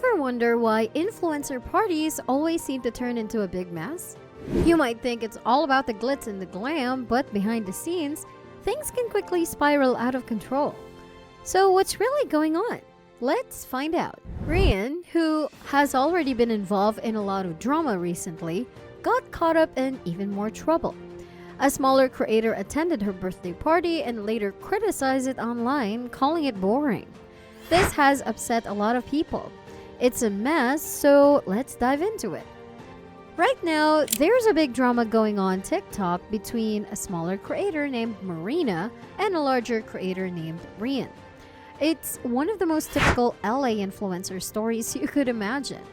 Ever wonder why influencer parties always seem to turn into a big mess? You might think it's all about the glitz and the glam, but behind the scenes, things can quickly spiral out of control. So what's really going on? Let's find out. Ryan, who has already been involved in a lot of drama recently, got caught up in even more trouble. A smaller creator attended her birthday party and later criticized it online, calling it boring. This has upset a lot of people. It's a mess, so let's dive into it. Right now, there's a big drama going on TikTok between a smaller creator named Marina and a larger creator named Ryan. It's one of the most typical LA influencer stories you could imagine.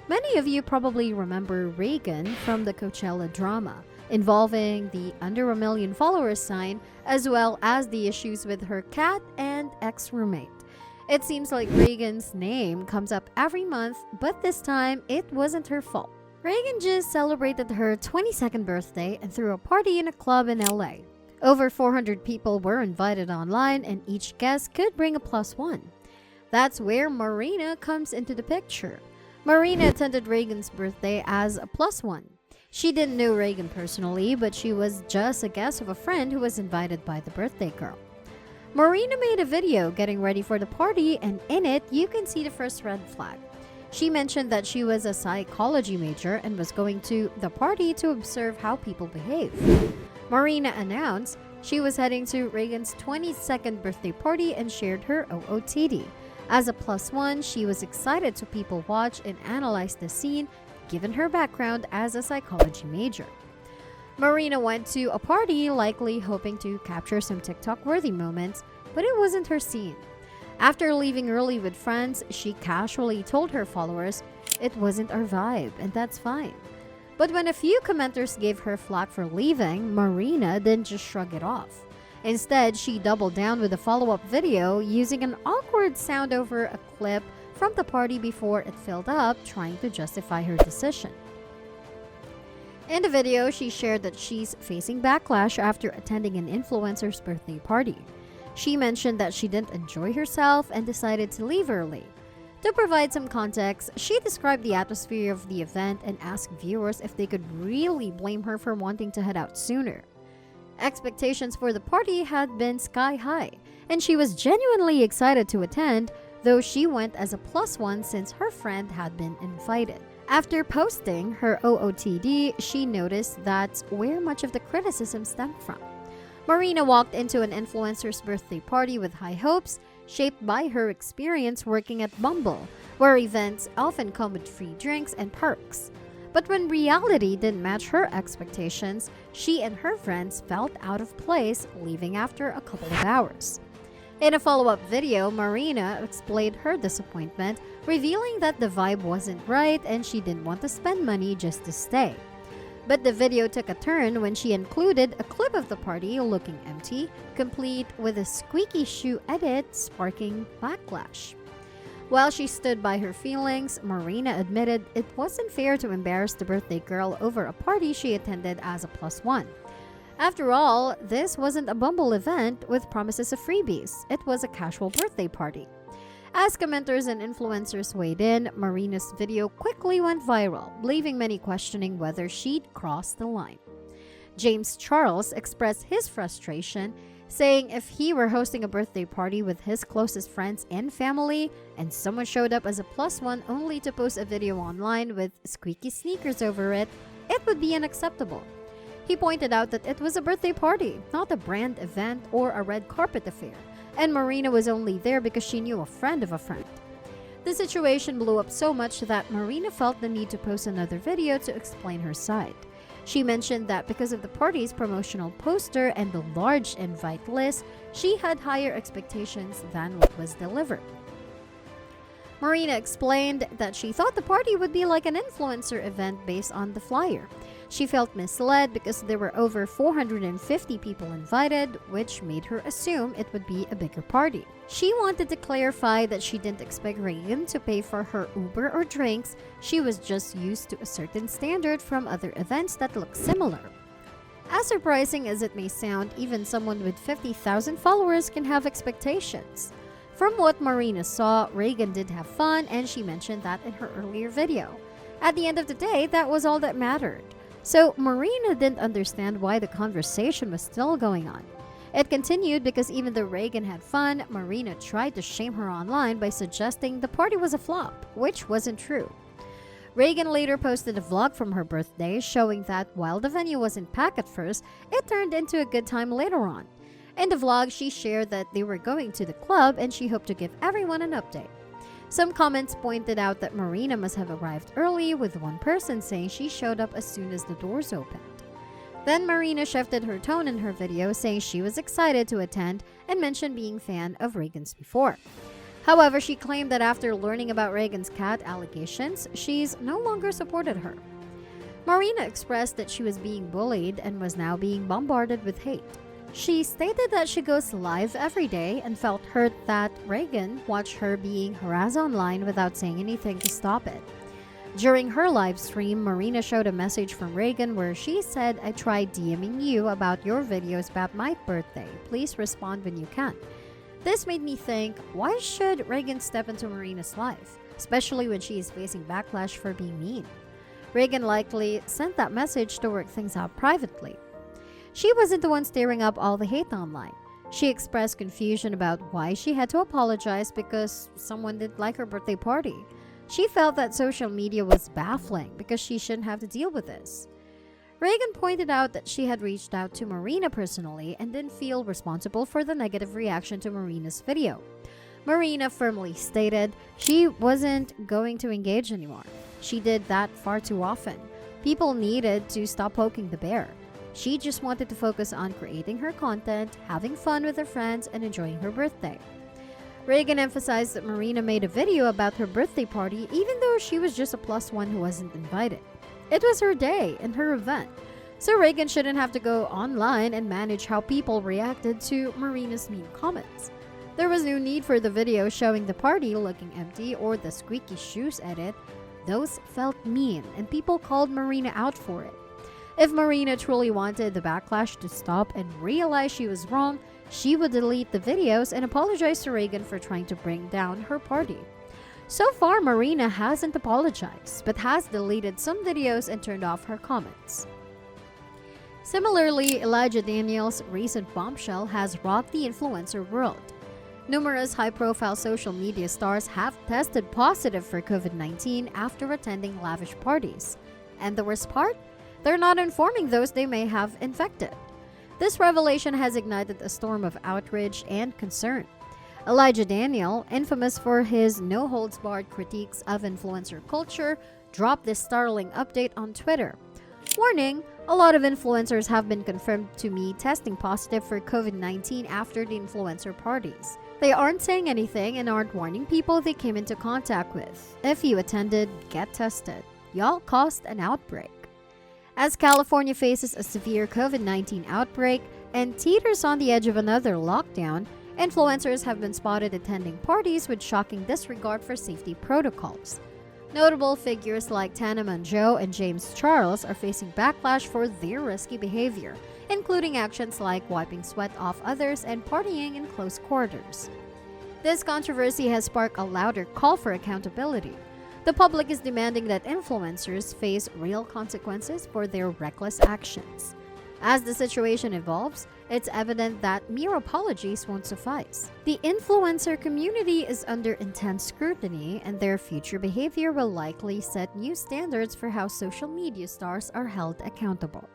Many of you probably remember Reagan from the Coachella drama, involving the under 1 million followers sign, as well as the issues with her cat and ex-roommate. It seems like Reagan's name comes up every month, but this time it wasn't her fault. Reagan just celebrated her 22nd birthday and threw a party in a club in LA. Over 400 people were invited online and each guest could bring a +1. That's where Marina comes into the picture. Marina attended Reagan's birthday as a +1. She didn't know Reagan personally, but she was just a guest of a friend who was invited by the birthday girl. Marina made a video getting ready for the party, and in it, you can see the first red flag. She mentioned that she was a psychology major and was going to the party to observe how people behave. Marina announced she was heading to Reagan's 22nd birthday party and shared her OOTD. As a +1, she was excited to people watch and analyze the scene, given her background as a psychology major. Marina went to a party likely hoping to capture some TikTok-worthy moments, but it wasn't her scene. After leaving early with friends, she casually told her followers, "It wasn't our vibe, and that's fine." But when a few commenters gave her flack for leaving, Marina didn't just shrug it off. Instead, she doubled down with a follow-up video using an awkward sound over a clip from the party before it filled up, trying to justify her decision. In the video, she shared that she's facing backlash after attending an influencer's birthday party. She mentioned that she didn't enjoy herself and decided to leave early. To provide some context, she described the atmosphere of the event and asked viewers if they could really blame her for wanting to head out sooner. Expectations for the party had been sky high, and she was genuinely excited to attend, though she went as a +1 since her friend had been invited. After posting her OOTD, she noticed that's where much of the criticism stemmed from. Marina walked into an influencer's birthday party with high hopes, shaped by her experience working at Bumble, where events often come with free drinks and perks. But when reality didn't match her expectations, she and her friends felt out of place, leaving after a couple of hours. In a follow-up video, Marina explained her disappointment, revealing that the vibe wasn't right and she didn't want to spend money just to stay. But the video took a turn when she included a clip of the party looking empty, complete with a squeaky shoe edit, sparking backlash. While she stood by her feelings, Marina admitted it wasn't fair to embarrass the birthday girl over a party she attended as a +1. After all, this wasn't a Bumble event with promises of freebies. It was a casual birthday party. As commenters and influencers weighed in, Marina's video quickly went viral, leaving many questioning whether she'd crossed the line. James Charles expressed his frustration, saying if he were hosting a birthday party with his closest friends and family, and someone showed up as a +1 only to post a video online with squeaky sneakers over it, it would be unacceptable. He pointed out that it was a birthday party, not a brand event or a red carpet affair, and Marina was only there because she knew a friend of a friend. The situation blew up so much that Marina felt the need to post another video to explain her side. She mentioned that because of the party's promotional poster and the large invite list, she had higher expectations than what was delivered. Marina explained that she thought the party would be like an influencer event based on the flyer. She felt misled because there were over 450 people invited, which made her assume it would be a bigger party. She wanted to clarify that she didn't expect Reagan to pay for her Uber or drinks. She was just used to a certain standard from other events that look similar. As surprising as it may sound, even someone with 50,000 followers can have expectations. From what Marina saw, Reagan did have fun, and she mentioned that in her earlier video. At the end of the day, that was all that mattered. So Marina didn't understand why the conversation was still going on. It continued because even though Reagan had fun, Marina tried to shame her online by suggesting the party was a flop, which wasn't true. Reagan later posted a vlog from her birthday showing that while the venue wasn't packed at first, it turned into a good time later on. In the vlog, she shared that they were going to the club and she hoped to give everyone an update. Some comments pointed out that Marina must have arrived early, with one person saying she showed up as soon as the doors opened. Then Marina shifted her tone in her video, saying she was excited to attend and mentioned being a fan of Reagan's before. However, she claimed that after learning about Reagan's cat allegations, she's no longer supported her. Marina expressed that she was being bullied and was now being bombarded with hate. She stated that she goes live every day and felt hurt that Reagan watched her being harassed online without saying anything to stop it. During her live stream, Marina showed a message from Reagan where she said, "I tried DMing you about your videos about my birthday. Please respond when you can." This made me think, why should Reagan step into Marina's life, especially when she is facing backlash for being mean? Reagan likely sent that message to work things out privately. She wasn't the one stirring up all the hate online. She expressed confusion about why she had to apologize because someone didn't like her birthday party. She felt that social media was baffling because she shouldn't have to deal with this. Reagan pointed out that she had reached out to Marina personally and didn't feel responsible for the negative reaction to Marina's video. Marina firmly stated she wasn't going to engage anymore. She did that far too often. People needed to stop poking the bear. She just wanted to focus on creating her content, having fun with her friends, and enjoying her birthday. Reagan emphasized that Marina made a video about her birthday party even though she was just a +1 who wasn't invited. It was her day and her event, so Reagan shouldn't have to go online and manage how people reacted to Marina's mean comments. There was no need for the video showing the party looking empty or the squeaky shoes edit. Those felt mean, and people called Marina out for it. If Marina truly wanted the backlash to stop and realized she was wrong, she would delete the videos and apologize to Reagan for trying to bring down her party. So far, Marina hasn't apologized, but has deleted some videos and turned off her comments. Similarly, Elijah Daniels' recent bombshell has rocked the influencer world. Numerous high-profile social media stars have tested positive for COVID-19 after attending lavish parties. And the worst part? They're not informing those they may have infected. This revelation has ignited a storm of outrage and concern. Elijah Daniel, infamous for his no-holds-barred critiques of influencer culture, dropped this startling update on Twitter. Warning, a lot of influencers have been confirmed to me testing positive for COVID-19 after the influencer parties. They aren't saying anything and aren't warning people they came into contact with. If you attended, get tested. Y'all caused an outbreak. As California faces a severe COVID-19 outbreak and teeters on the edge of another lockdown, influencers have been spotted attending parties with shocking disregard for safety protocols. Notable figures like Tana Mongeau and James Charles are facing backlash for their risky behavior, including actions like wiping sweat off others and partying in close quarters. This controversy has sparked a louder call for accountability. The public is demanding that influencers face real consequences for their reckless actions. As the situation evolves, it's evident that mere apologies won't suffice. The influencer community is under intense scrutiny, and their future behavior will likely set new standards for how social media stars are held accountable.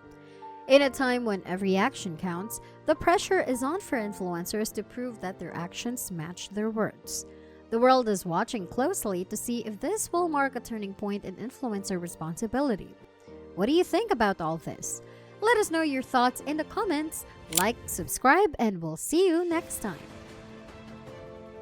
In a time when every action counts, the pressure is on for influencers to prove that their actions match their words. The world is watching closely to see if this will mark a turning point in influencer responsibility. What do you think about all this? Let us know your thoughts in the comments. Like, subscribe, and we'll see you next time.